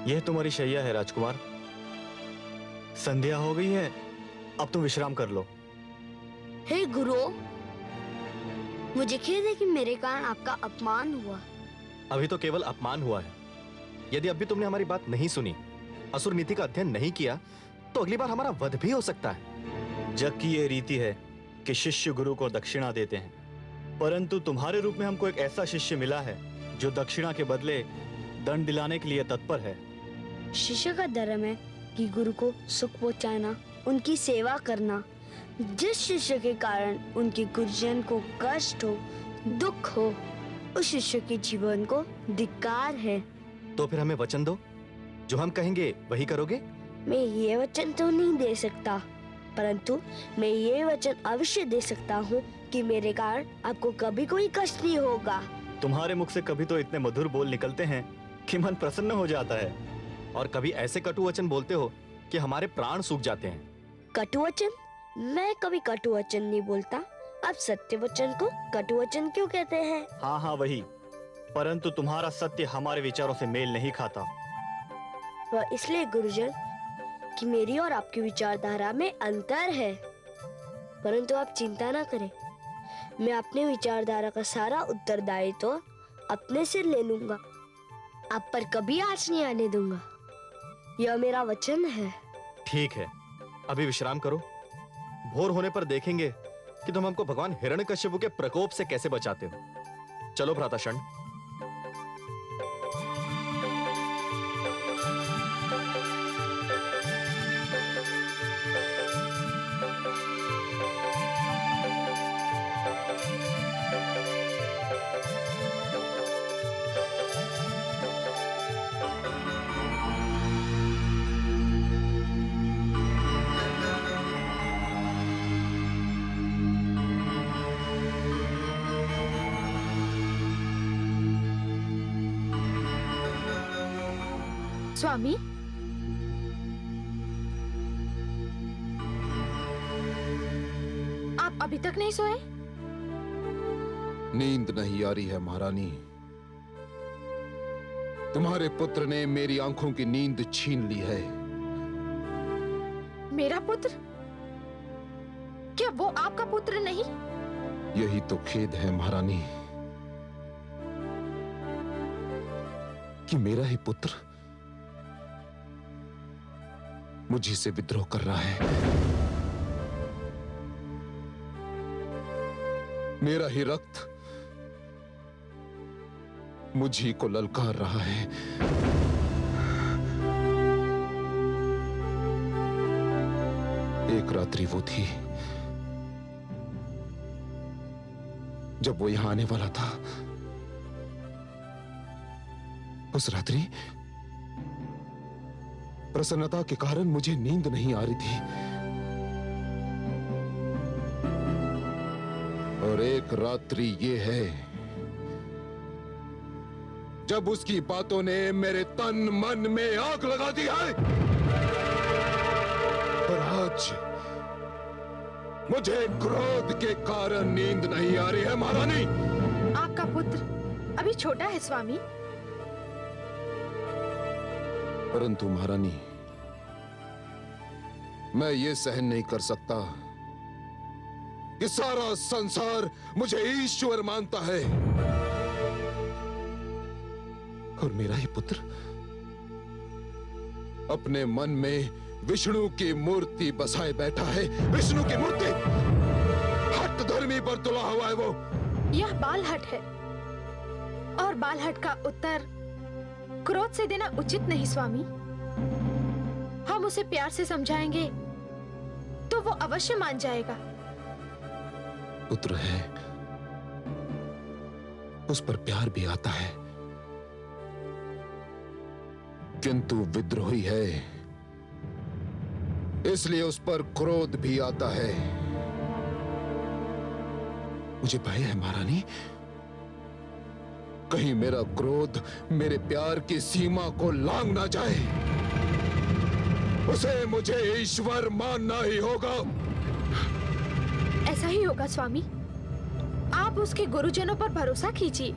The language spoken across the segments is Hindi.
यह तुम्हारी शैया है राजकुमार। संध्या हो गई है, अब तुम विश्राम कर लो। हे गुरु, मुझे खेद है कि मेरे कारण आपका अपमान हुआ। अभी तो केवल अपमान हुआ है। यदि अभी तुमने हमारी बात नहीं सुनी, असुर नीति का अध्ययन नहीं किया, तो अगली बार हमारा वध भी हो सकता है। जग की यह रीति है कि शिष्य गुरु को दक्षिणा देते हैं, परंतु तुम्हारे रूप में हमको एक ऐसा शिष्य मिला है जो दक्षिणा के बदले दंड दिलाने के लिए तत्पर है। शिष्य का धर्म है कि गुरु को सुख पहुंचाना, उनकी सेवा करना। जिस शिष्य के कारण उनके गुरुजन को कष्ट हो, दुख हो, उस शिष्य के जीवन को धिक्कार है। तो फिर हमें वचन दो, जो हम कहेंगे वही करोगे। मैं ये वचन तो नहीं दे सकता, परंतु मैं ये वचन अवश्य दे सकता हूँ कि मेरे कारण आपको कभी कोई कष्ट नहीं होगा। तुम्हारे मुख से कभी तो इतने मधुर बोल निकलते हैं कि मन प्रसन्न हो जाता है, और कभी ऐसे कटु वचन बोलते हो कि हमारे प्राण सूख जाते हैं। कटु वचन? मैं कभी कटु वचन नहीं बोलता। आप सत्य वचन को कटु वचन क्यों कहते हैं? हाँ हाँ वही, परंतु तुम्हारा सत्य हमारे विचारों से मेल नहीं खाता। वह इसलिए गुरुजन कि मेरी और आपकी विचारधारा में अंतर है। परंतु आप चिंता ना करें, मैं अपने विचारधारा का सारा उत्तरदायित्व तो अपने सिर ले लूंगा। आप पर कभी आँच नहीं आने दूंगा, यह मेरा वचन है। ठीक है, अभी विश्राम करो। भोर होने पर देखेंगे कि तुम हमको भगवान हिरण्यकश्यप के प्रकोप से कैसे बचाते हो। चलो भ्राताशंड। स्वामी, आप अभी तक नहीं सोए? नींद नहीं आ रही है महारानी। तुम्हारे पुत्र ने मेरी आंखों की नींद छीन ली है। मेरा पुत्र? क्या वो आपका पुत्र नहीं? यही तो खेद है महारानी कि मेरा ही पुत्र मुझी से विद्रोह कर रहा है। मेरा ही रक्त मुझी को ललकार रहा है। एक रात्रि वो थी जब वो यहां आने वाला था। उस रात्रि प्रसन्नता के कारण मुझे नींद नहीं आ रही थी, और एक रात्रि ये है जब उसकी बातों ने मेरे तन मन में आग लगा दी है। और आज मुझे क्रोध के कारण नींद नहीं आ रही है महारानी। आपका पुत्र अभी छोटा है स्वामी। परंतु महारानी, मैं ये सहन नहीं कर सकता कि सारा संसार मुझे ईश्वर मानता है और मेरा ही पुत्र अपने मन में विष्णु की मूर्ति बसाए बैठा है। विष्णु की मूर्ति हठ धर्मी पर तुला हुआ है वो। यह बालहट है, और बालहट का उत्तर क्रोध से देना उचित नहीं स्वामी। हम उसे प्यार से समझाएंगे तो वो अवश्य मान जाएगा। पुत्र है, उस पर प्यार भी आता है, किंतु विद्रोही है, इसलिए उस पर क्रोध भी आता है। मुझे भय है महारानी, कहीं मेरा क्रोध मेरे प्यार की सीमा को लांघ ना जाए। उसे मुझे ईश्वर मानना ही होगा। ऐसा ही होगा स्वामी। आप उसके गुरुजनों पर भरोसा कीजिए।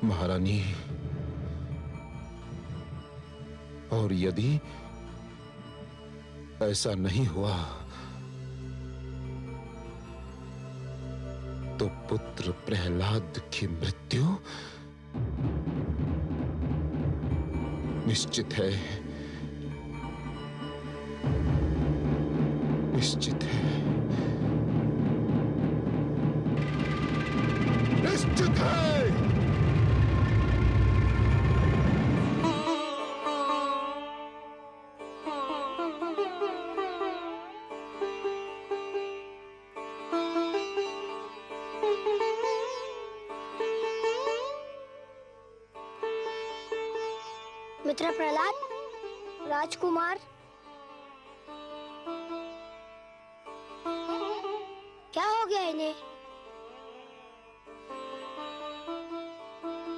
महारानी, और यदि ऐसा नहीं हुआ तो पुत्र प्रहलाद की मृत्यु निश्चित है, निश्चित है, निश्चित है। मित्र प्रहलाद, राजकुमार, क्या हो गया इन्हें?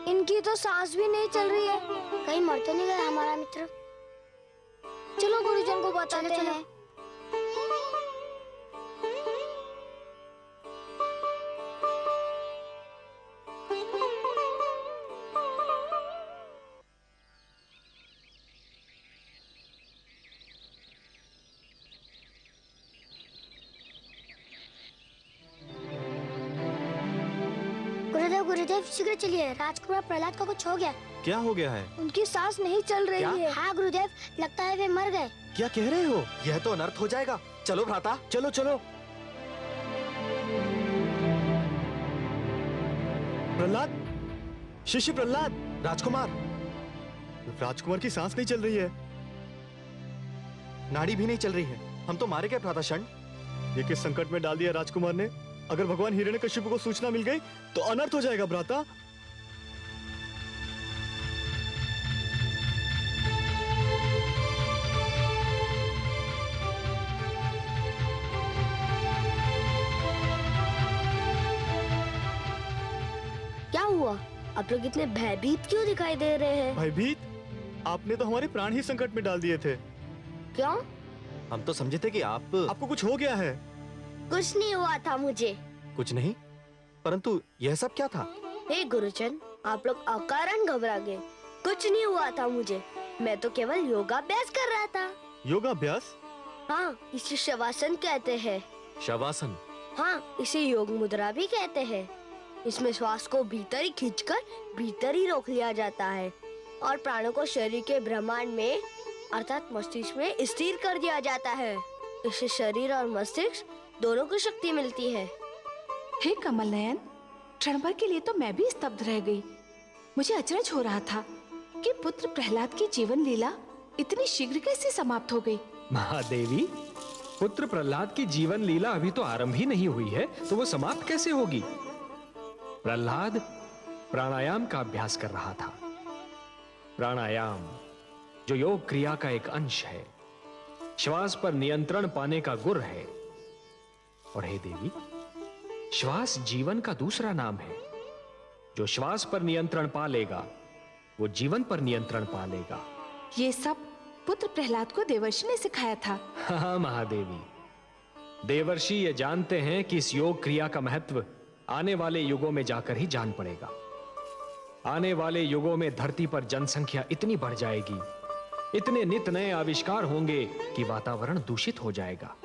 इनकी तो सांस भी नहीं चल रही है। कहीं मर तो नहीं गया हमारा मित्र? चलो गुरुजन को बताते हैं। गुरुदेव, गुरुदेव शीघ्र चलिए, राजकुमार प्रहलाद को कुछ हो गया। क्या हो गया है? उनकी सांस नहीं चल रही क्या? है। हाँ गुरुदेव, लगता है वे मर गए। क्या कह रहे हो? यह तो अनर्थ हो जाएगा। चलो भ्राता, चलो चलो। प्रहलाद, शिष्य प्रहलाद, राजकुमार, राजकुमार की सांस नहीं चल रही है, नाड़ी भी नहीं चल रही है। हम तो मारे गए भ्राता षंड। ये किस संकट में डाल दिया राजकुमार ने? अगर भगवान हिरण्यकशिपु को सूचना मिल गई तो अनर्थ हो जाएगा भ्राता। क्या हुआ? आप लोग इतने भयभीत क्यों दिखाई दे रहे हैं? भयभीत? आपने तो हमारे प्राण ही संकट में डाल दिए थे। क्यों? हम तो समझे थे कि आपको कुछ हो गया है। कुछ नहीं हुआ था मुझे। कुछ नहीं, परंतु यह सब क्या था? हे गुरुजन, आप लोग अकारण घबरा गए। कुछ नहीं हुआ था मुझे, मैं तो केवल योगाभ्यास कर रहा था। योगाभ्यास? हाँ, इसे शवासन कहते हैं। शवासन? हाँ, इसे योग मुद्रा भी कहते हैं। इसमें श्वास को भीतर ही खींचकर भीतर ही रोक लिया जाता है और प्राणों को शरीर के ब्रह्मांड में अर्थात मस्तिष्क में स्थिर कर दिया जाता है। इससे शरीर और मस्तिष्क दोनों को शक्ति मिलती है। हे कमल नयन, क्षण भर के लिए तो मैं भी स्तब्ध रह गई। मुझे अचरज हो रहा था कि पुत्र प्रहलाद की जीवन लीला इतनी शीघ्र कैसे समाप्त हो गई। महादेवी, पुत्र प्रहलाद की जीवन लीला अभी तो आरंभ ही नहीं हुई है, तो वो समाप्त कैसे होगी? प्रहलाद प्राणायाम का अभ्यास कर रहा था। प्राणायाम जो योग क्रिया का एक अंश है, श्वास पर नियंत्रण पाने का गुर है। और हे देवी, श्वास जीवन का दूसरा नाम है। जो श्वास पर नियंत्रण पा लेगा वो जीवन पर नियंत्रण पा लेगा। ये सब पुत्र प्रहलाद को देवर्षि ने सिखाया था। हाँ महादेवी, देवर्षि ये जानते हैं कि इस योग क्रिया का महत्व आने वाले युगों में जाकर ही जान पड़ेगा। आने वाले युगों में धरती पर जनसंख्या इतनी बढ़ जाएगी, इतने नित नए आविष्कार होंगे कि वातावरण दूषित हो जाएगा,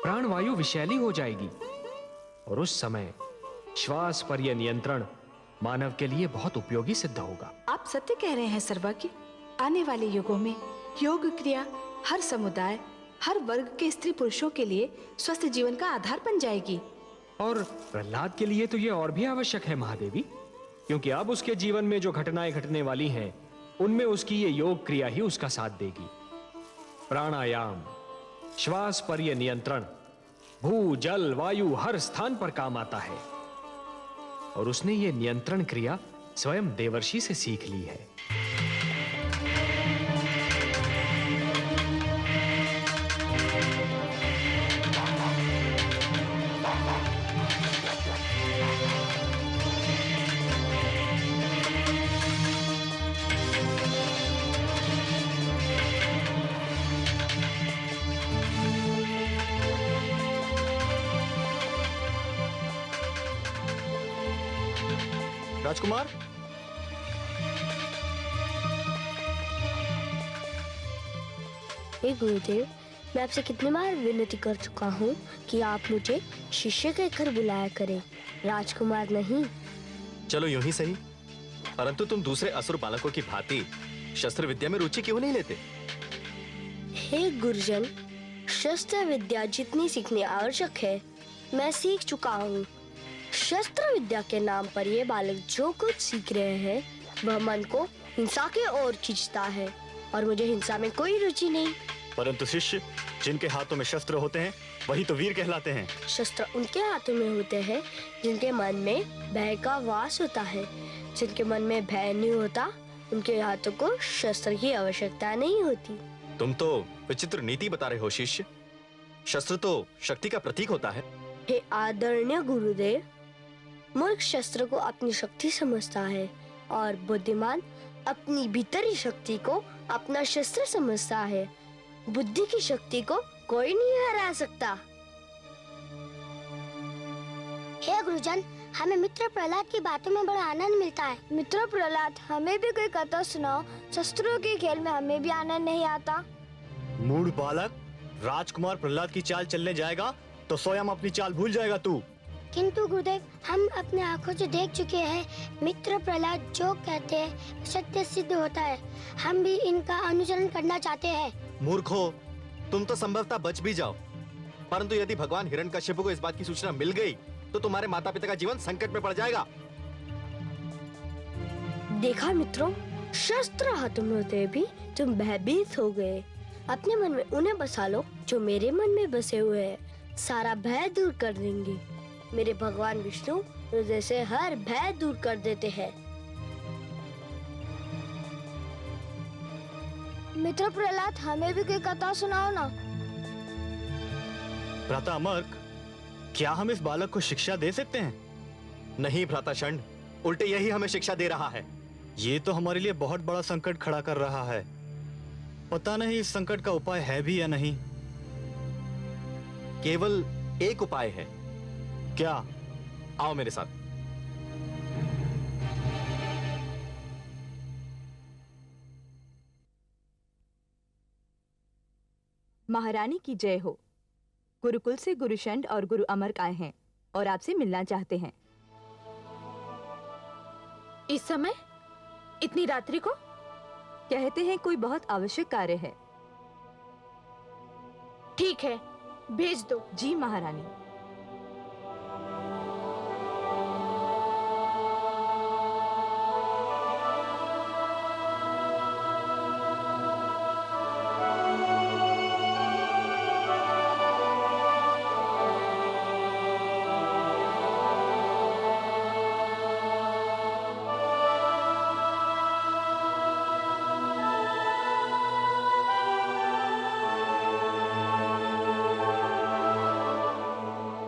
प्राणवायु विषैली हो जाएगी। और उस समय श्वास पर यह नियंत्रण मानव के लिए बहुत उपयोगी सिद्ध होगा। आप सत्य कह रहे हैं सर्वज्ञ। आने वाले युगों में योग क्रिया हर समुदाय, हर वर्ग के स्त्री पुरुषों के लिए स्वस्थ जीवन का आधार बन जाएगी। और प्रहलाद के लिए तो यह और भी आवश्यक है महादेवी, क्योंकि अब उसके जीवन में जो घटनाएं घटने वाली हैं, उनमें उसकी ये योग क्रिया ही उसका साथ देगी। प्राणायाम, श्वास पर यह नियंत्रण भू जल वायु हर स्थान पर काम आता है। और उसने ये नियंत्रण क्रिया स्वयं देवर्षि से सीख ली है। राजकुमार, हे गुरुदेव, मैं आपसे कितनी बार विनती कर चुका हूँ कि आप मुझे शिष्य के घर बुलाया करें, राजकुमार नहीं। चलो यूं ही सही, परंतु तुम दूसरे असुर बालकों की भांति शस्त्र विद्या में रुचि क्यों नहीं लेते? हे गुरुजन, शस्त्र विद्या जितनी सीखनी आवश्यक है मैं सीख चुका हूँ। शस्त्र विद्या के नाम पर ये बालक जो कुछ सीख रहे हैं वह मन को हिंसा की ओर खींचता है, और मुझे हिंसा में कोई रुचि नहीं। परंतु शिष्य जिनके हाथों में शस्त्र होते हैं वही तो वीर कहलाते हैं। शस्त्र उनके हाथों में होते हैं जिनके मन में भय का वास होता है। जिनके मन में भय नहीं होता उनके हाथों को शस्त्र की आवश्यकता नहीं होती। तुम तो विचित्र नीति बता रहे हो शिष्य। शस्त्र तो शक्ति का प्रतीक होता है। हे आदरणीय गुरुदेव, मूर्ख शस्त्र को अपनी शक्ति समझता है और बुद्धिमान अपनी भीतरी शक्ति को अपना शस्त्र समझता है। बुद्धि की शक्ति को कोई नहीं हरा सकता। हे गुरुजन, हमें मित्र प्रहलाद की बातों में बड़ा आनंद मिलता है। मित्र प्रहलाद, हमें भी कोई कथा सुनाओ। शस्त्रों के खेल में हमें भी आनंद नहीं आता। मूढ़ बालक, राजकुमार प्रहलाद की चाल चलने जाएगा तो स्वयं अपनी चाल भूल जाएगा तू। किंतु गुरुदेव, हम अपने आंखों से देख चुके हैं, मित्र प्रहलाद जो कहते हैं सत्य सिद्ध होता है। हम भी इनका अनुसरण करना चाहते हैं। मूर्खो, तुम तो संभवतः बच भी जाओ, परंतु यदि भगवान हिरण्यकश्यप को इस बात की सूचना मिल गई तो तुम्हारे माता पिता का जीवन संकट में पड़ जाएगा। देखा मित्रों, शस्त्र हाथों में होते भी तुम भयभीत हो गए। अपने मन में उन्हें बसा लो जो मेरे मन में बसे हुए हैं। सारा भय दूर कर देंगे। मेरे भगवान विष्णु हृदय से हर भय दूर कर देते हैं। मित्र प्रहलाद, हमें भी कोई कथा सुनाओ ना। भ्राता अमर्क, क्या हम इस बालक को शिक्षा दे सकते हैं? नहीं भ्राता षंड, उल्टे यही हमें शिक्षा दे रहा है। ये तो हमारे लिए बहुत बड़ा संकट खड़ा कर रहा है। पता नहीं इस संकट का उपाय है भी या नहीं। केवल एक उपाय है। क्या? आओ मेरे साथ। महारानी की जय हो। गुरुकुल से गुरु षंड और गुरु अमर्क आए हैं और आपसे मिलना चाहते हैं। इस समय इतनी रात्रि को? कहते हैं कोई बहुत आवश्यक कार्य है। ठीक है, भेज दो। जी महारानी।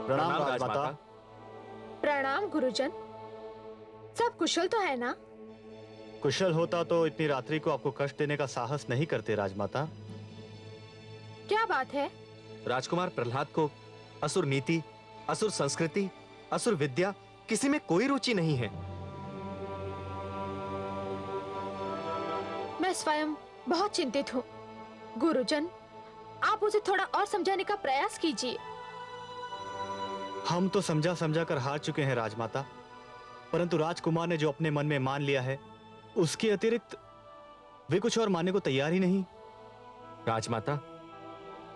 प्रणाम राजमाता। प्रणाम गुरुजन। सब कुशल तो है ना? कुशल होता तो इतनी रात्रि को आपको कष्ट देने का साहस नहीं करते राजमाता। क्या बात है? राजकुमार प्रहलाद को असुर नीति, असुर संस्कृति, असुर विद्या किसी में कोई रुचि नहीं है। मैं स्वयं बहुत चिंतित हूँ। गुरुजन, आप उसे थोड़ा और समझाने का प्रयास कीजिए। हम तो समझा समझा कर हार चुके हैं राजमाता, परंतु राजकुमार ने जो अपने मन में मान लिया है उसके अतिरिक्त वे कुछ और मानने को तैयार ही नहीं। राजमाता,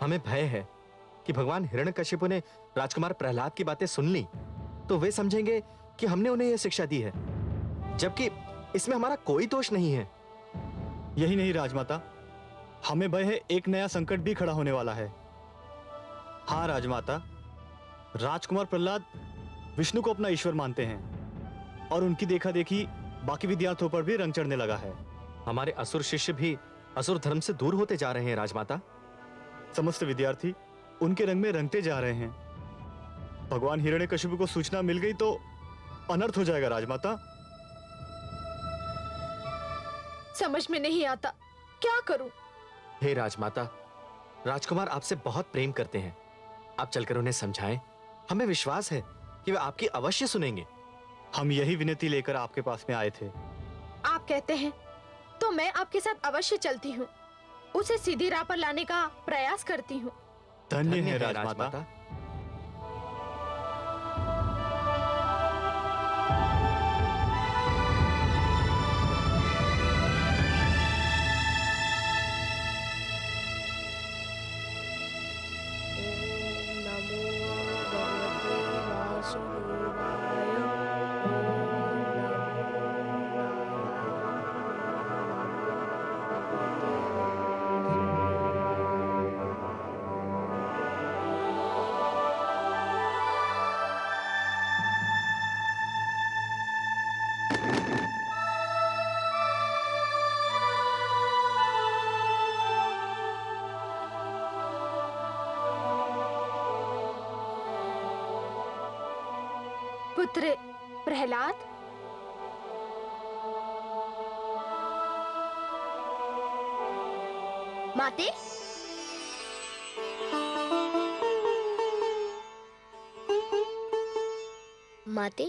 हमें भय है कि भगवान हिरण्यकश्यप ने राजकुमार प्रहलाद की बातें सुन ली तो वे समझेंगे कि हमने उन्हें यह शिक्षा दी है, जबकि इसमें हमारा कोई दोष नहीं है। यही नहीं राजमाता, हमें भय है एक नया संकट भी खड़ा होने वाला है। हाँ राजमाता, राजकुमार प्रहलाद विष्णु को अपना ईश्वर मानते हैं और उनकी देखा देखी बाकी विद्यार्थियों पर भी रंग चढ़ने लगा है। हमारे असुर शिष्य भी असुर धर्म से दूर होते जा रहे हैं राजमाता। समस्त विद्यार्थी उनके रंग में रंगते जा रहे हैं। भगवान हिरण्यकश्यप को सूचना मिल गई तो अनर्थ हो जाएगा राजमाता। समझ में नहीं आता, क्या करूं? हे राजमाता, राजकुमार आपसे बहुत प्रेम करते हैं। आप चलकर उन्हें समझाएं। हमें विश्वास है कि वे आपकी अवश्य सुनेंगे। हम यही विनती लेकर आपके पास में आए थे। आप कहते हैं तो मैं आपके साथ अवश्य चलती हूँ। उसे सीधी राह पर लाने का प्रयास करती हूँ। धन्य है राजमाता। नमो भगवते वासुदेवाय। पुत्र प्रहलाद, माते, माते,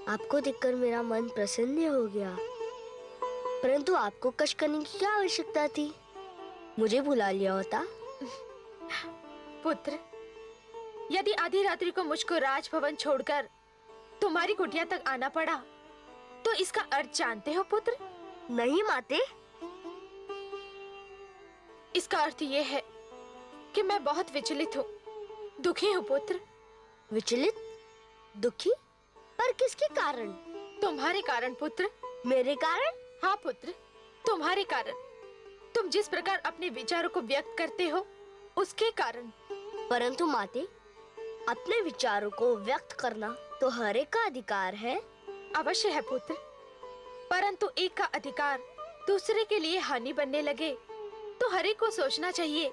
आपको देखकर मेरा मन प्रसन्न हो गया। परंतु आपको कष्ट करने की क्या आवश्यकता थी? मुझे बुला लिया होता। पुत्र, यदि आधी रात्रि को मुझको राजभवन छोड़कर तुम्हारी कुटिया तक आना पड़ा, तो इसका अर्थ जानते हो पुत्र? नहीं माते। इसका अर्थ ये है कि मैं बहुत विचलित हूँ, दुखी हूँ पुत्र। विचलित, दुखी, पर किसके कारण? तुम्हारे कारण पुत्र। मेरे कारण? हाँ पुत्र, तुम्हारे कारण। तुम जिस प्रकार अपने विचारों को व्यक्त करते हो, उसके कारण। परंतु माते, अपने विचारों को व्यक्त करना तो हर एक का अधिकार है। अवश्य है पुत्र, परंतु एक का अधिकार दूसरे के लिए हानि बनने लगे तो हर एक को सोचना चाहिए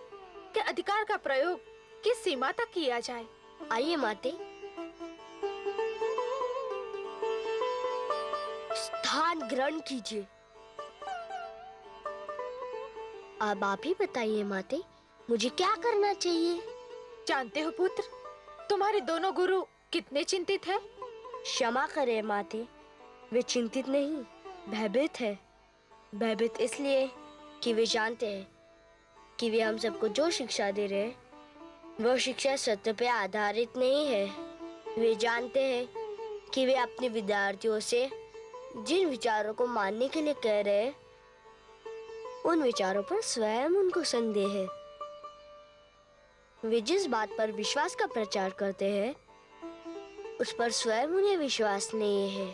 कि अधिकार का प्रयोग किस सीमा तक किया जाए। आइए माते, स्थान ग्रहण कीजिए। अब आप ही बताइए माते, मुझे क्या करना चाहिए? जानते हो पुत्र, तुम्हारे दोनों गुरु कितने चिंतित हैं? क्षमा करें माते, वे चिंतित नहीं, भयभीत है। भयभीत इसलिए कि वे जानते हैं कि वे हम सबको जो शिक्षा दे रहे हैं, वो शिक्षा सत्य पे आधारित नहीं है। वे जानते हैं कि वे अपने विद्यार्थियों से जिन विचारों को मानने के लिए कह रहे हैं, उन विचारों पर स्वयं उनको संदेह है। वे जिस बात पर विश्वास का प्रचार करते हैं, उस पर स्वयं उन्हें विश्वास नहीं है।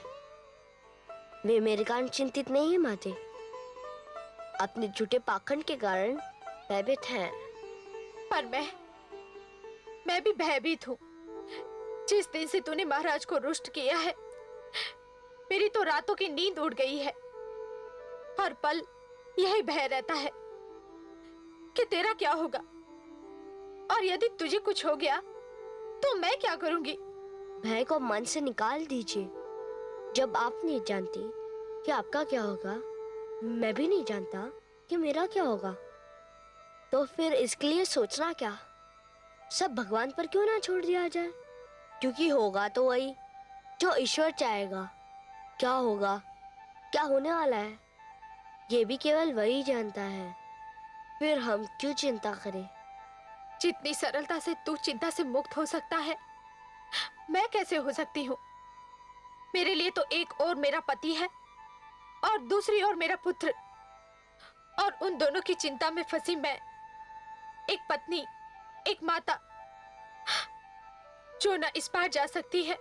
वे मेरे कारण चिंतित नहीं है माते, अपने झूठे पाखंड के कारण भयभीत हैं। पर मैं भी भयभीत हूँ। जिस दिन से तूने महाराज को रुष्ट किया है, मेरी तो रातों की नींद उड़ गई है। हर पल यही भय रहता है कि तेरा क्या होगा, और यदि तुझे कुछ हो गया तो मैं क्या करूंगी? भय को मन से निकाल दीजिए। जब आप नहीं जानती कि आपका क्या होगा, मैं भी नहीं जानता कि मेरा क्या होगा, तो फिर इसके लिए सोचना क्या? सब भगवान पर क्यों ना छोड़ दिया जाए? क्योंकि होगा तो वही जो ईश्वर चाहेगा। क्या होगा, क्या होने वाला है, ये भी केवल वही जानता है। फिर हम क्यों चिंता करें? जितनी सरलता से तू चिंता से मुक्त हो सकता है, मैं कैसे हो सकती हूँ? मेरे लिए तो एक और मेरा पति है और दूसरी ओर मेरा पुत्र, और उन दोनों की चिंता में फंसी मैं, एक पत्नी, एक माता, जो न इस पार जा सकती है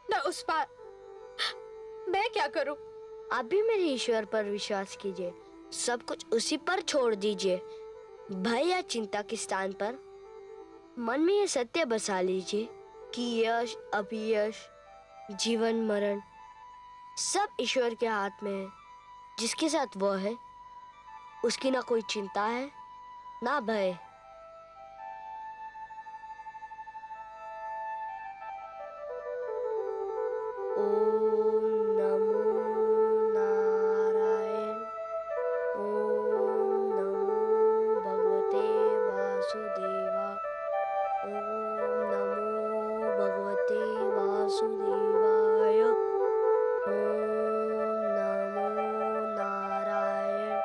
न उस पार। मैं क्या करूं? आप भी मेरे ईश्वर पर विश्वास कीजिए, सब कुछ उसी पर छोड़ दीजिए। भय या चिंता के स्थान पर मन में ये सत्य बसा लीजिए कि यश अपयश, जीवन मरण सब ईश्वर के हाथ में है। जिसके साथ वो है, उसकी ना कोई चिंता है ना भय। ओम नमो नारायण। ओम नमो भगवते वासुदेवा। ओम नमो भगवते वासुदेवाय। ओम नमो नारायण।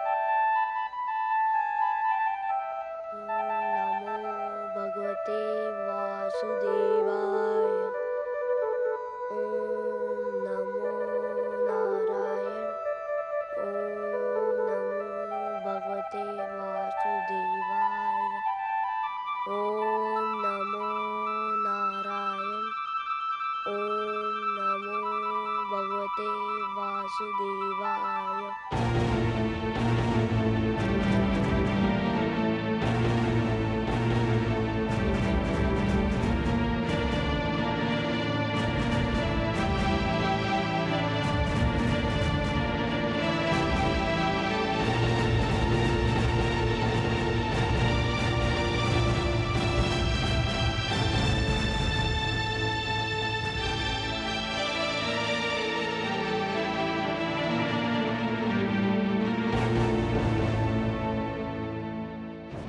वासुदेवाय। ओम नमो नारायण। ओम नमो भगवते वासुदेवाय। ओम नमो नारायण। ओम नमो भगवते वासुदेवाय।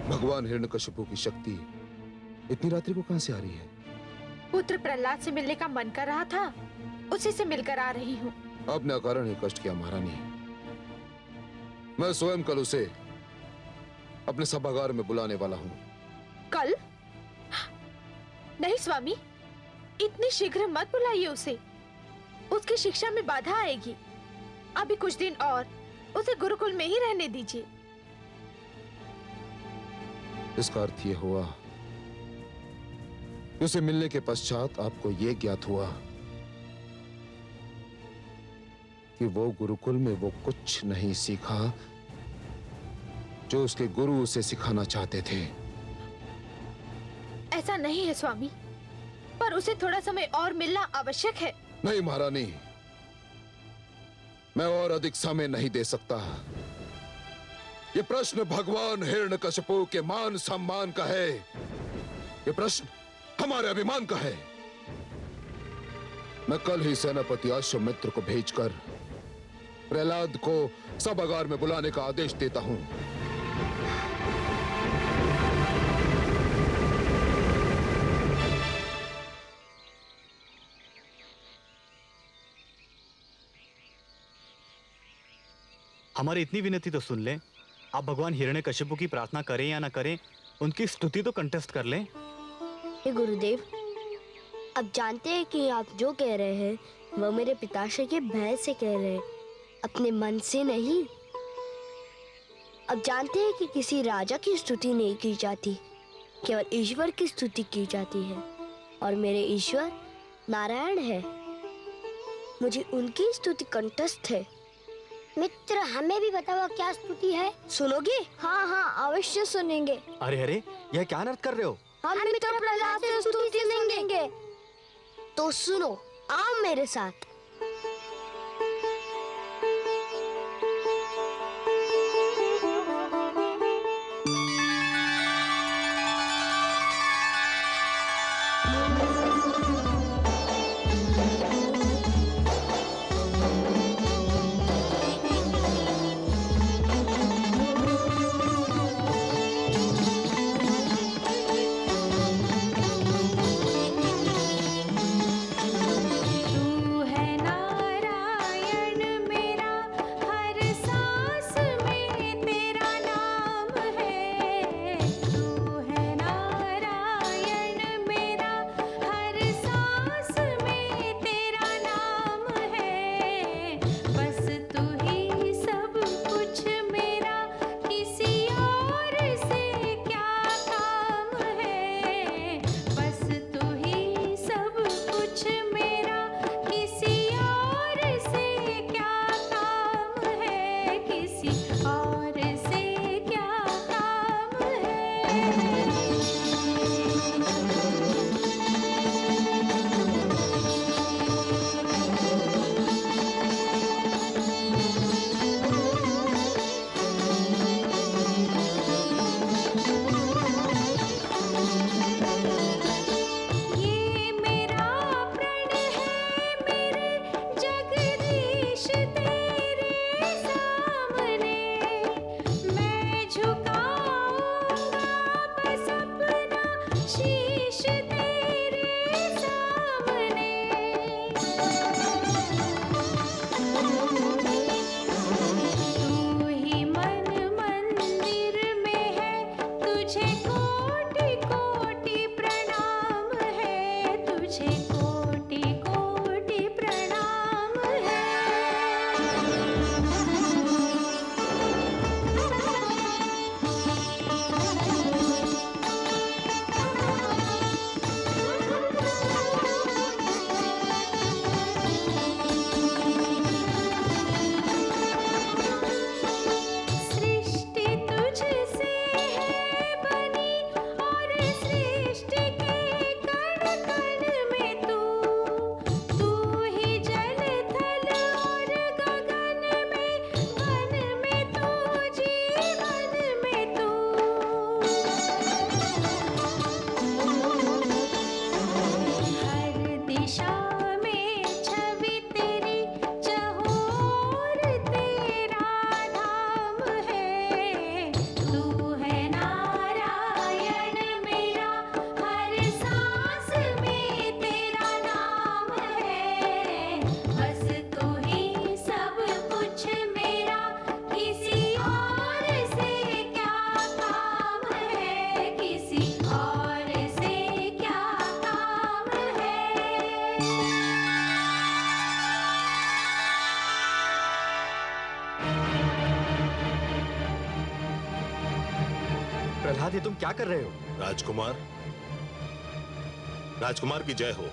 भगवान हिरण्यकशिपु की शक्ति इतनी रात्रि को कहां से आ रही है? पुत्र प्रहलाद से मिलने का मन कर रहा था, उसी से मिलकर आ रही हूँ। आपने अकारण ही कष्ट किया महारानी। मैं स्वयं कल उसे अपने सभागार में बुलाने वाला हूँ। कल? नहीं स्वामी, इतनी शीघ्र मत बुलाइए उसे। उसकी शिक्षा में बाधा आएगी। अभी कुछ दिन और उसे गुरुकुल में ही रहने दीजिए। इसका अर्थ यह हुआ कि उसे मिलने के पश्चात आपको यह ज्ञात हुआ कि वो गुरुकुल में वो कुछ नहीं सीखा जो उसके गुरु उसे सिखाना चाहते थे। ऐसा नहीं है स्वामी, पर उसे थोड़ा समय और मिलना आवश्यक है। नहीं महारानी, मैं और अधिक समय नहीं दे सकता। ये प्रश्न भगवान हिरण्यकशिपु के मान सम्मान का है। ये प्रश्न हमारे अभिमान का है। मैं कल ही सेनापति अश्वमित्र को भेजकर प्रहलाद को सभागार में बुलाने का आदेश देता हूं। हमारी इतनी विनती तो सुन लें। आप भगवान हिरण्यकशिपु की प्रार्थना करें या ना करें, उनकी स्तुति तो कंटेस्ट कर लें। हे गुरुदेव, अब जानते हैं कि आप जो कह रहे हैं वह मेरे पिताश्री के भय से कह रहे हैं, अपने मन से नहीं। अब जानते हैं कि किसी राजा की स्तुति नहीं की जाती, केवल ईश्वर की स्तुति की जाती है, और मेरे ईश्वर नारायण है। मुझे उनकी स्तुति कंठस्थ है। मित्र, हमें भी बताओ क्या स्तुति है? सुनोगे? हाँ हाँ, अवश्य सुनेंगे। अरे अरे, यह क्या अनर्थ कर रहे हो? हम मित्र प्रहलाद से स्तुति सुनेंगे। तो सुनो, आओ मेरे साथ। प्रहलाद, ये तुम क्या कर रहे हो? राजकुमार, राजकुमार की जय हो।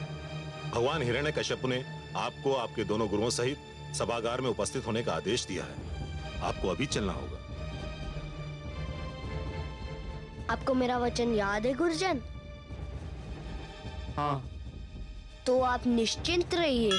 भगवान हिरण्यकश्यप ने आपको आपके दोनों गुरुओं सहित सभागार में उपस्थित होने का आदेश दिया है। आपको अभी चलना होगा। आपको मेरा वचन याद है गुरुजन? हाँ। तो आप निश्चिंत रहिए।